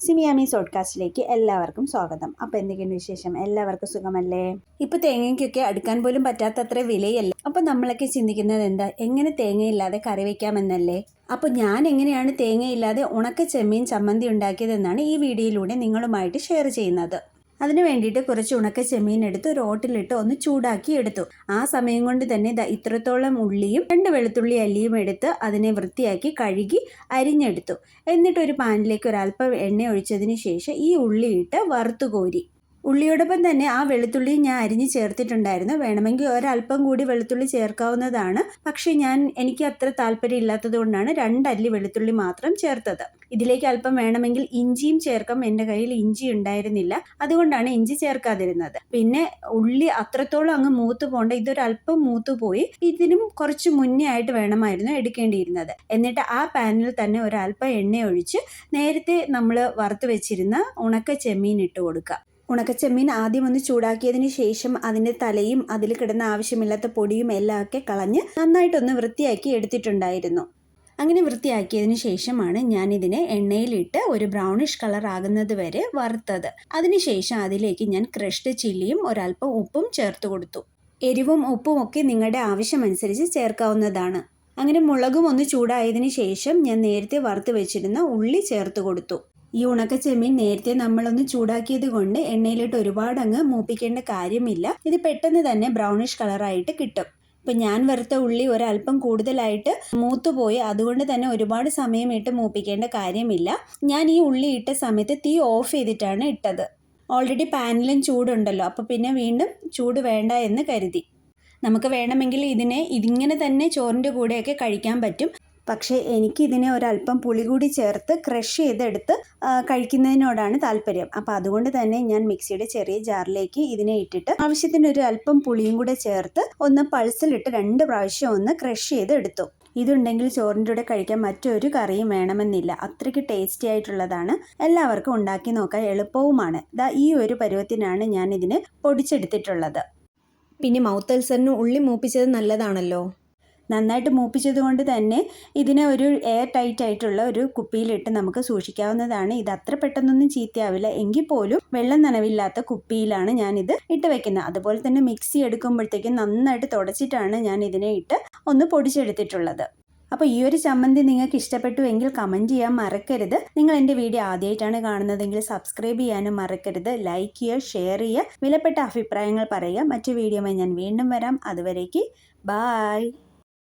സിമിയാമി സോഡ്കാസ്റ്റിലേക്ക് എല്ലാവർക്കും സ്വാഗതം. അപ്പോൾ എന്തൊക്കെയുണ്ട് വിശേഷം? എല്ലാവർക്കും സുഖമല്ലേ? ഇപ്പോൾ തേങ്ങയ്ക്കൊക്കെ അടുക്കാൻ പോലും പറ്റാത്തത്ര വിലയല്ലേ. അപ്പോൾ നമ്മളൊക്കെ ചിന്തിക്കുന്നത് എന്താ, എങ്ങനെ തേങ്ങയില്ലാതെ കറി വയ്ക്കാമെന്നല്ലേ. അപ്പോൾ ഞാൻ എങ്ങനെയാണ് തേങ്ങയില്ലാതെ ഉണക്ക ചെമ്മീൻ ചമ്മന്തി ഉണ്ടാക്കിയതെന്നാണ് ഈ വീഡിയോയിലൂടെ നിങ്ങളുമായിട്ട് ഷെയർ ചെയ്യുന്നത്. അതിന് വേണ്ടിയിട്ട് കുറച്ച് ഉണക്ക ചെമ്മീൻ എടുത്ത് ഒരു ഓട്ടിലിട്ട് ഒന്ന് ചൂടാക്കി എടുത്തു. ആ സമയം കൊണ്ട് തന്നെ ഇത്രത്തോളം ഉള്ളിയും 2 വെളുത്തുള്ളി അല്ലിയും എടുത്ത് അതിനെ വൃത്തിയാക്കി കഴുകി അരിഞ്ഞെടുത്തു. എന്നിട്ട് ഒരു പാനിലേക്ക് ഒരല്പം എണ്ണ ഒഴിച്ചതിന് ശേഷം ഈ ഉള്ളിയിട്ട് വറുത്തു കോരി. ഉള്ളിയോടൊപ്പം തന്നെ ആ വെളുത്തുള്ളി ഞാൻ അരിഞ്ഞ് ചേർത്തിട്ടുണ്ടായിരുന്നു. വേണമെങ്കിൽ ഒരല്പം കൂടി വെളുത്തുള്ളി ചേർക്കാവുന്നതാണ്. പക്ഷേ എനിക്ക് അത്ര താല്പര്യം ഇല്ലാത്തത് കൊണ്ടാണ് 2 അല്ലി വെളുത്തുള്ളി മാത്രം ചേർത്തത്. ഇതിലേക്ക് അല്പം വേണമെങ്കിൽ ഇഞ്ചിയും ചേർക്കാം. എൻ്റെ കയ്യിൽ ഇഞ്ചി ഉണ്ടായിരുന്നില്ല, അതുകൊണ്ടാണ് ഇഞ്ചി ചേർക്കാതിരുന്നത്. പിന്നെ ഉള്ളി അത്രത്തോളം അങ്ങ് മൂത്ത് പോകേണ്ട, ഇതൊരല്പം മൂത്ത് പോയി. ഇതിനും കുറച്ച് മുന്നേ ആയിട്ട് വേണമായിരുന്നു എടുക്കേണ്ടിയിരുന്നത്. എന്നിട്ട് ആ പാനിൽ തന്നെ ഒരല്പം എണ്ണ ഒഴിച്ച് നേരത്തെ നമ്മൾ വറുത്ത് വെച്ചിരുന്ന ഉണക്ക ചെമ്മീൻ ഇട്ട് കൊടുക്കുക. ഉണക്കച്ചെമ്മീൻ ആദ്യം ഒന്ന് ചൂടാക്കിയതിന് ശേഷം അതിൻ്റെ തലയും അതിൽ കിടന്ന ആവശ്യമില്ലാത്ത പൊടിയും എല്ലാം ഒക്കെ കളഞ്ഞ് നന്നായിട്ടൊന്ന് വൃത്തിയാക്കി എടുത്തിട്ടുണ്ടായിരുന്നു. അങ്ങനെ വൃത്തിയാക്കിയതിന് ശേഷമാണ് ഞാനിതിനെ എണ്ണയിലിട്ട് ഒരു ബ്രൗണിഷ് കളർ ആകുന്നത് വരെ വറുത്തത്. അതിനുശേഷം അതിലേക്ക് ഞാൻ ക്രഷ്ഡ് ചില്ലിയും ഒരല്പം ഉപ്പും ചേർത്ത് കൊടുത്തു. എരിവും ഉപ്പും ഒക്കെ നിങ്ങളുടെ ആവശ്യമനുസരിച്ച് ചേർക്കാവുന്നതാണ്. അങ്ങനെ മുളകും ഒന്ന് ചൂടായതിന് ശേഷം ഞാൻ നേരത്തെ വറുത്ത് വെച്ചിരുന്ന ഉള്ളി ചേർത്ത് കൊടുത്തു. ഈ ഉണക്ക ചെമ്മീൻ നേരത്തെ നമ്മളൊന്ന് ചൂടാക്കിയത് കൊണ്ട് എണ്ണയിലിട്ട് ഒരുപാട് അങ്ങ് മൂപ്പിക്കേണ്ട കാര്യമില്ല. ഇത് പെട്ടെന്ന് തന്നെ ബ്രൗണിഷ് കളറായിട്ട് കിട്ടും. ഇപ്പം ഞാൻ വറുത്ത ഉള്ളി ഒരല്പം കൂടുതലായിട്ട് മൂത്തുപോയി, അതുകൊണ്ട് തന്നെ ഒരുപാട് സമയം ഇട്ട് മൂപ്പിക്കേണ്ട കാര്യമില്ല. ഞാൻ ഈ ഉള്ളി ഇട്ട സമയത്ത് തീ ഓഫ് ചെയ്തിട്ടാണ് ഇട്ടത്. ഓൾറെഡി പാനിലും ചൂടുണ്ടല്ലോ, അപ്പോൾ പിന്നെ വീണ്ടും ചൂട് വേണ്ട എന്ന് കരുതി. നമുക്ക് വേണമെങ്കിൽ ഇതിങ്ങനെ തന്നെ ചോറിൻ്റെ കൂടെയൊക്കെ കഴിക്കാൻ പറ്റും. പക്ഷേ എനിക്കിതിനെ ഒരല്പം പുളി കൂടി ചേർത്ത് ക്രഷ് ചെയ്തെടുത്ത് കഴിക്കുന്നതിനോടാണ് താല്പര്യം. അപ്പോൾ അതുകൊണ്ട് തന്നെ ഞാൻ മിക്സിയുടെ ചെറിയ ജാറിലേക്ക് ഇതിനെ ഇട്ടിട്ട് ആവശ്യത്തിന് ഒരു അല്പം പുളിയും കൂടെ ചേർത്ത് ഒന്ന് പൾസിലിട്ട് 2 പ്രാവശ്യം ഒന്ന് ക്രഷ് ചെയ്തെടുത്തു. ഇതുണ്ടെങ്കിൽ ചോറിൻ്റെ കൂടെ കഴിക്കാൻ മറ്റൊരു കറിയും വേണമെന്നില്ല. അത്രയ്ക്ക് ടേസ്റ്റി ആയിട്ടുള്ളതാണ്. എല്ലാവർക്കും ഉണ്ടാക്കി നോക്കാൻ എളുപ്പവുമാണ്. ഈ ഒരു പരുവത്തിനാണ് ഞാൻ ഇതിനെ പൊടിച്ചെടുത്തിട്ടുള്ളത്. പിന്നെ മൗത്ത് അൾസറിന് ഉള്ളി മൂപ്പിച്ചത് നല്ലതാണല്ലോ. നന്നായിട്ട് മൂപ്പിച്ചത് കൊണ്ട് തന്നെ ഇതിനെ ഒരു എയർ ടൈറ്റ് ആയിട്ടുള്ള ഒരു കുപ്പിയിലിട്ട് നമുക്ക് സൂക്ഷിക്കാവുന്നതാണ്. ഇത് അത്ര പെട്ടെന്നൊന്നും ചീത്തയാവില്ല. എങ്കിൽ പോലും വെള്ളം നനവില്ലാത്ത കുപ്പിയിലാണ് ഞാനിത് ഇട്ട് വെക്കുന്നത്. അതുപോലെ തന്നെ മിക്സി എടുക്കുമ്പോഴത്തേക്കും നന്നായിട്ട് തുടച്ചിട്ടാണ് ഞാൻ ഇതിനെ ഇട്ട് ഒന്ന് പൊടിച്ചെടുത്തിട്ടുള്ളത്. അപ്പോൾ ഈ ഒരു ചമ്മന്തി നിങ്ങൾക്ക് ഇഷ്ടപ്പെട്ടു എങ്കിൽ കമൻറ്റ് ചെയ്യാൻ മറക്കരുത്. നിങ്ങൾ എൻ്റെ വീഡിയോ ആദ്യമായിട്ടാണ് കാണുന്നതെങ്കിൽ സബ്സ്ക്രൈബ് ചെയ്യാനും മറക്കരുത്. ലൈക്ക് ചെയ്യുക, ഷെയർ ചെയ്യുക, വിലപ്പെട്ട അഭിപ്രായങ്ങൾ പറയുക. മറ്റു വീഡിയോയുമായി ഞാൻ വീണ്ടും വരാം. അതുവരേക്ക് ബായ്.